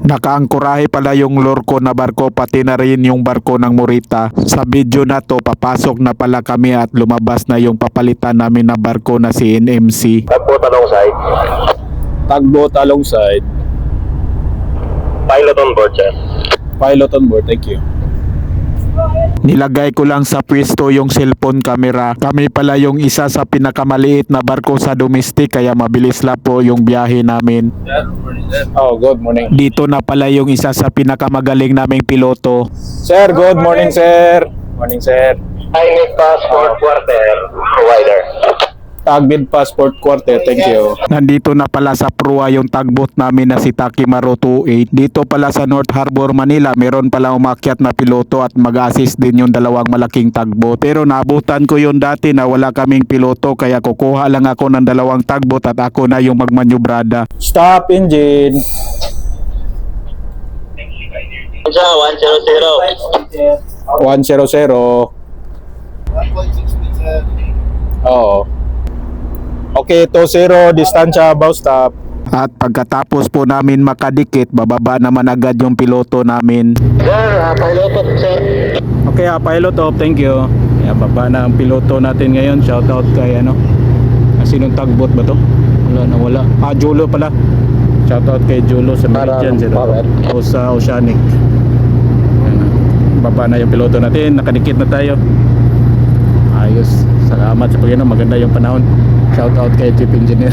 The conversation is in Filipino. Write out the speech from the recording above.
Nakaangkorahe pala yung lorko na barko pati na rin yung barko ng Morita. Sa video na to papasok na pala kami at lumabas na yung papalitan namin na barko na si NMC. Tagboat alongside. Tugboat alongside. Pilot on board, sir. Pilot on board, thank you. Nilagay ko lang sa pwesto yung cellphone camera. Kami pala yung isa sa pinakamaliit na barko sa domestic kaya mabilis lang po yung biyahe namin. Oh, good morning. Dito na pala yung isa sa pinakamagaling naming piloto. Sir, good morning, sir. Morning, sir. I need passport quarter provider. Tagbid Passport Quarter, thank you. Nandito na pala sa proa yung tugboat namin na si Takimaro 28. Dito pala sa North Harbor, Manila, meron pala umakyat na piloto at mag-assist din yung dalawang malaking tugboat. Pero naabutan ko yun dati na wala kaming piloto kaya kukuha lang ako ng dalawang tugboat at ako na yung magmanyubrada. Stop engine. Sa 100. 100. Oo. Okay, 20, distansya, bow stop. At pagkatapos po namin makadikit, bababa naman agad yung piloto namin. Sir, pilot on, sir. Okay, pilot off, thank you. Baba na ang piloto natin ngayon. Shout out kay sinong tugboat ba to? Wala. Julo pala. Shout out kay Julo sa Meridian o sa Oceanic. Baba na yung piloto natin, nakadikit na tayo. Ayos. Salamat sa pagano, maganda yung panahon. Shout out kay Chief Engineer.